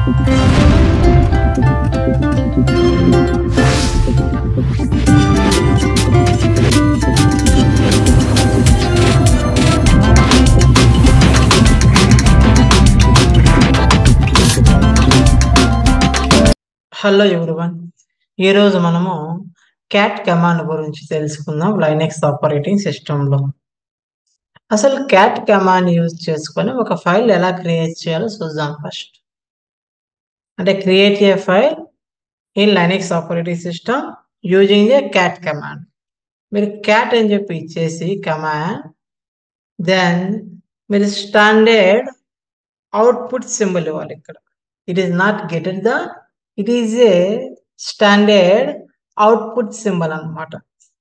Hello everyone, ఈరోజు మనము cat command గురించి తెలుసుకుందాం. లైనక్స్ ఆపరేటింగ్ సిస్టంలో అసలు క్యాట్ కమాండ్ యూజ్ చేసుకొని ఒక ఫైల్ ఎలా క్రియేట్ చేయాలో చూద్దాం. ఫస్ట్ అంటే create a file in Linux operating system using a cat command. మీరు క్యాట్ అని చెప్పి ఇచ్చేసి కమాండ్, దెన్ మీరు స్టాండర్డ్ అవుట్పుట్ సింబల్ ఇవ్వాలి. ఇక్కడ it is not gated the, it is a standard output symbol అన్నమాట.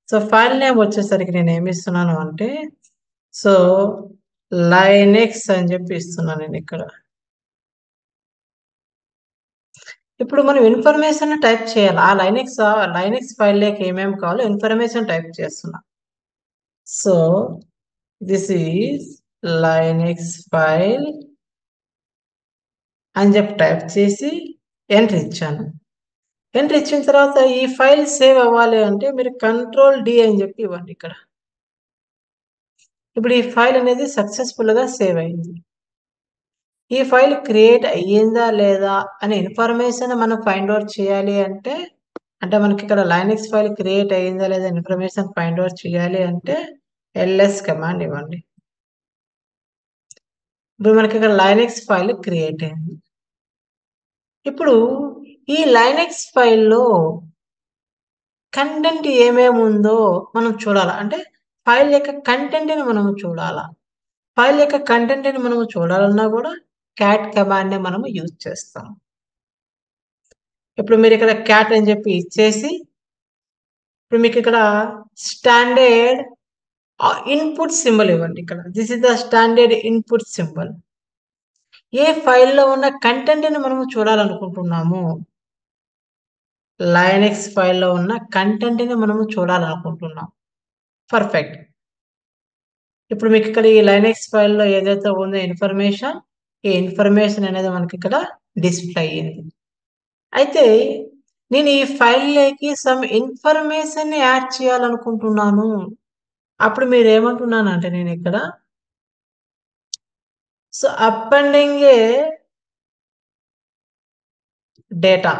సో ఫైల్ నేమ్ వచ్చేసరికి నేను ఏమి ఇస్తున్నాను అంటే, సో లైనెక్స్ అని చెప్పి ఇస్తున్నాను నేను ఇక్కడ. ఇప్పుడు మనం ఇన్ఫర్మేషన్ టైప్ చేయాలి. ఆ లైనెక్స్ ఫైల్ లేక ఏమేమి కావాలో ఇన్ఫర్మేషన్ టైప్ చేస్తున్నా. So this is Linux file అని చెప్పి టైప్ చేసి ఎంటర్ ఇచ్చాను. ఎంటర్ ఇచ్చిన తర్వాత ఈ ఫైల్ సేవ్ అవ్వాలి అంటే మీరు Ctrl+D అని చెప్పి ఇవ్వండి ఇక్కడ. ఇప్పుడు ఈ ఫైల్ అనేది సక్సెస్ఫుల్ గా సేవ్ అయింది. ఈ ఫైల్ క్రియేట్ అయ్యిందా లేదా అనే ఇన్ఫర్మేషన్ మనం ఫైండ్ అవుట్ చేయాలి అంటే, మనకి ఇక్కడ లైనక్స్ ఫైల్ క్రియేట్ అయ్యిందా లేదా ఇన్ఫర్మేషన్ ఫైండ్ అవుట్ చేయాలి అంటే ls కమాండ్ ఇవ్వండి. ఇప్పుడు మనకి ఇక్కడ లైనక్స్ ఫైల్ క్రియేట్ అయింది. ఇప్పుడు ఈ లైనక్స్ ఫైల్లో కంటెంట్ ఏమేమి ఉందో మనం చూడాలా. అంటే ఫైల్ యొక్క కంటెంట్ని మనము చూడాలా. ఫైల్ యొక్క కంటెంట్ని మనము చూడాలన్నా కూడా క్యాట్ కమాండ్ని మనము యూజ్ చేస్తాం. ఇప్పుడు మీరు ఇక్కడ క్యాట్ అని చెప్పి ఇచ్చేసి, ఇప్పుడు మీకు ఇక్కడ స్టాండర్డ్ ఇన్పుట్ సింబల్ ఇవ్వండి. ఇక్కడ this is the standard input symbol. ఏ ఫైల్లో ఉన్న కంటెంట్ని మనము చూడాలనుకుంటున్నాము, లైనక్స్ ఫైల్లో ఉన్న కంటెంట్ని మనము చూడాలనుకుంటున్నాం. పర్ఫెక్ట్. ఇప్పుడు మీకు ఇక్కడ ఈ లైనక్స్ ఫైల్లో ఏదైతే ఉందో ఇన్ఫర్మేషన్, ఈ ఇన్ఫర్మేషన్ అనేది మనకి ఇక్కడ డిస్ప్లే అయ్యింది. అయితే నేను ఈ ఫైల్లోకి సమ్ ఇన్ఫర్మేషన్ యాడ్ చేయాలనుకుంటున్నాను. అప్పుడు మీరు ఏమంటున్నానంటే నేను ఇక్కడ so appending A data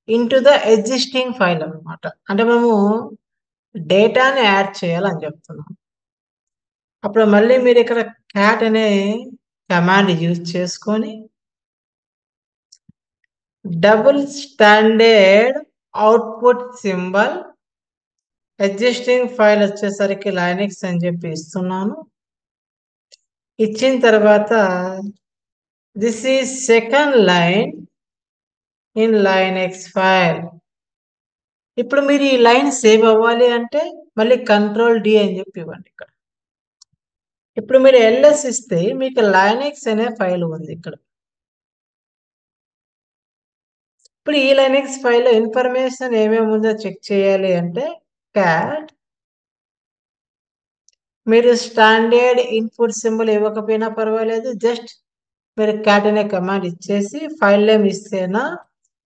into the existing file అన్నమాట. అంటే మేము డేటాని యాడ్ చేయాలని చెప్తున్నాం. అప్పుడు మళ్ళీ మీరు ఇక్కడ క్యాట్ అనే కమాండ్ యూజ్ చేసుకొని double standard output symbol existing file వచ్చేసరికి లైనక్స్ అని చెప్పి ఇస్తున్నాను. ఇచ్చిన తర్వాత this is second line in Linux file. ఇప్పుడు మీరు ఈ లైన్ సేవ్ అవ్వాలి అంటే మళ్ళీ Ctrl+D అని చెప్పి ఇవ్వండి ఇక్కడ. ఇప్పుడు మీరు ls ఇస్తే మీకు లైనక్స్ అనే ఫైల్ ఉంది ఇక్కడ. ఇప్పుడు ఈ లైనక్స్ ఫైల్లో ఇన్ఫర్మేషన్ ఏమేమి ఉందో చెక్ చేయాలి అంటే క్యాట్, మీరు స్టాండర్డ్ ఇన్పుట్ సింబల్ ఇవ్వకపోయినా పర్వాలేదు, జస్ట్ మీరు క్యాట్ అనే కమాండ్ ఇచ్చేసి ఫైల్ నేమ్ ఇస్తేనా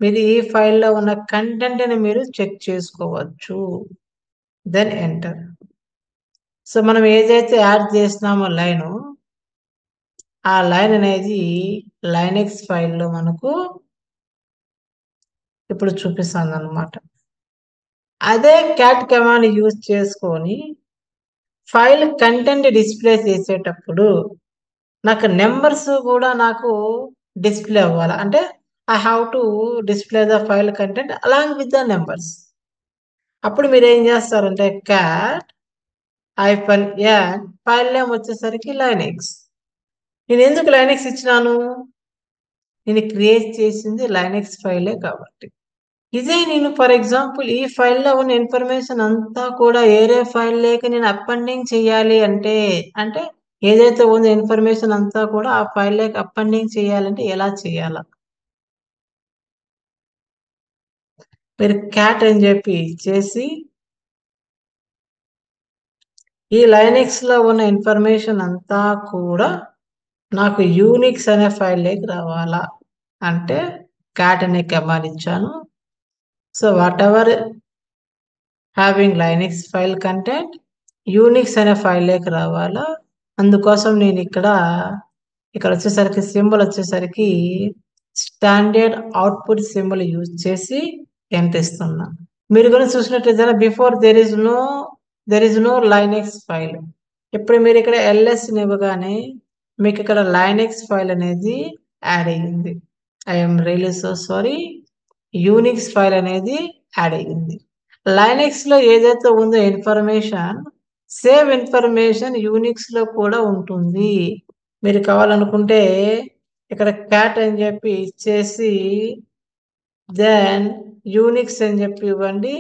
మీరు ఈ ఫైల్లో ఉన్న కంటెంట్ని మీరు చెక్ చేసుకోవచ్చు. Then enter. సో మనం ఏదైతే యాడ్ చేసినామో లైను, ఆ లైన్ అనేది లైనక్స్ ఫైల్లో మనకు ఇప్పుడు చూపిస్తుంది అనమాట. అదే క్యాట్ కమాండ్ యూజ్ చేసుకొని ఫైల్ కంటెంట్ డిస్ప్లే చేసేటప్పుడు నాకు నెంబర్స్ కూడా నాకు డిస్ప్లే అవ్వాలి. అంటే I have to display the file content along with the numbers. అప్పుడు మీరు ఏం చేస్తారంటే క్యాట్ -n ఫైల్ నేమ్ వచ్చేసరికి లైనక్స్. నేను ఎందుకు లైనక్స్ ఇచ్చినాను, నేను క్రియేట్ చేసింది లైనక్స్ ఫైలే కాబట్టి. ఇదే నేను ఫర్ ఎగ్జాంపుల్ ఈ ఫైల్లో ఉన్న ఇన్ఫర్మేషన్ అంతా కూడా ఏరే ఫైల్ లేక నేను అపెండింగ్ చేయాలి అంటే, ఏదైతే ఉందో ఇన్ఫర్మేషన్ అంతా కూడా ఆ ఫైల్ లేక అపెండింగ్ చేయాలంటే ఎలా చేయాలా, మీరు క్యాట్ అని చెప్పి ఇచ్చేసి ఈ లైనక్స్ లో ఉన్న ఇన్ఫర్మేషన్ అంతా కూడా నాకు యూనిక్స్ అనే ఫైల్ లేకి రావాలా అంటే cat అనే కమాండ్ ఇచ్చాను. So whatever having Linux file content Unix అనే ఫైల్లోకి రావాలా. అందుకోసం నేను ఇక్కడ వచ్చేసరికి సింబల్ వచ్చేసరికి స్టాండర్డ్ అవుట్పుట్ సింబల్ యూజ్ చేసి ఎంటర్ ఇస్తున్నా. మీరు కనుక చూసినట్లయితే before there is no Linux file. ఇప్పుడు మీరు ఇక్కడ ls ఇవ్వగానే మీకు ఇక్కడ లైనక్స్ ఫైల్ అనేది యాడ్ అయ్యింది. I'm really so sorry, Unix file అనేది యాడ్ అయ్యింది. లైనక్స్ లో ఏదైతే ఉందో ఇన్ఫర్మేషన్ సేమ్ ఇన్ఫర్మేషన్ యూనిక్స్ లో కూడా ఉంటుంది. మీరు కావాలనుకుంటే ఇక్కడ క్యాట్ అని చెప్పి ఇచ్చేసి దెన్ యూనిక్స్ అని చెప్పి ఇవ్వండి.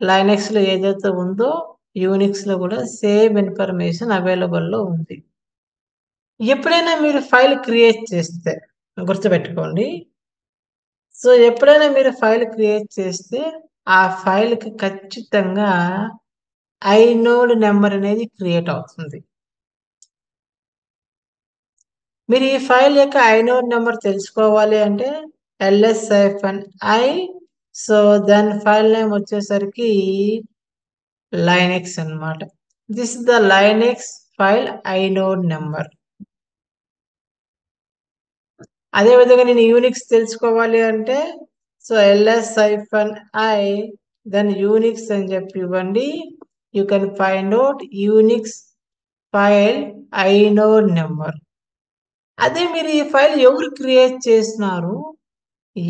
లైనక్స్ లో ఏదైతే ఉందో యూనిక్స్ లో కూడా సేమ్ ఇన్ఫర్మేషన్ అవైలబుల్ లో ఉంది. ఎప్పుడైనా మీరు ఫైల్ క్రియేట్ చేస్తే గుర్తుపెట్టుకోండి. సో ఎప్పుడైనా మీరు ఫైల్ క్రియేట్ చేస్తే ఆ ఫైల్ కి ఖచ్చితంగా ఐనోడ్ నెంబర్ అనేది క్రియేట్ అవుతుంది. మీరు ఈ ఫైల్ యొక్క ఐనోడ్ నెంబర్ తెలుసుకోవాలి అంటే ls-i, సో దాని ఫైల్ నేమ్ వచ్చేసరికి లైనక్స్ అన్నమాట. This is the Linux file inode number. అదే విధంగా నేను యూనిక్స్ తెలుసుకోవాలి అంటే సో ls-i దెన్ యూనిక్స్ అని చెప్పి ఇవ్వండి. You can find out Unix file inode number. అదే మీరు ఈ ఫైల్ ఎవరు క్రియేట్ చేసినారు,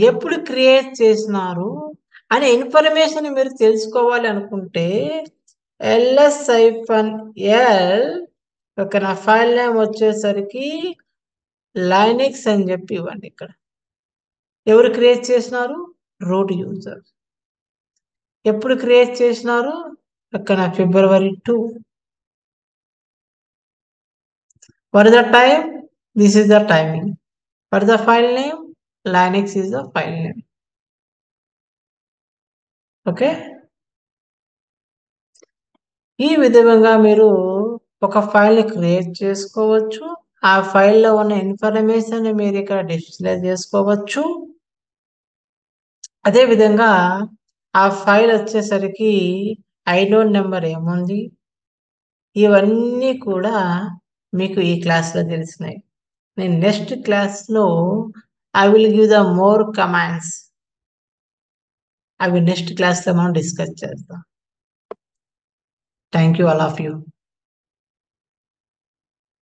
ఎప్పుడు క్రియేట్ చేసినారు అనే ఇన్ఫర్మేషన్ మీరు తెలుసుకోవాలి అనుకుంటే ls-l ఒక నా ఫైల్ నేమ్ వచ్చేసరికి లైనక్స్ అని చెప్పి ఇవ్వండి. ఇక్కడ ఎవరు క్రియేట్ చేసినారు, రూట్ యూజర్. ఎప్పుడు క్రియేట్ చేసినారు, అక్కడ February 2. What is the time? This is the timing. What is the file name? Linux is the file name. Okay, ఈ విధంగా మీరు ఒక ఫైల్ ని క్రియేట్ చేసుకోవచ్చు. ఆ ఫైల్లో ఉన్న ఇన్ఫర్మేషన్ మీరు ఇక్కడ డిస్ప్లే చేసుకోవచ్చు. అదే విధంగా ఆ ఫైల్ వచ్చేసరికి ఐనోడ్ నెంబర్ ఏముంది, ఇవన్నీ కూడా మీకు ఈ క్లాస్లో తెలిసినాయి. నేను నెక్స్ట్ క్లాస్లో I will give the more commands. అవి నెక్స్ట్ క్లాస్లో మనం డిస్కస్ చేద్దాం. Thank you all of you.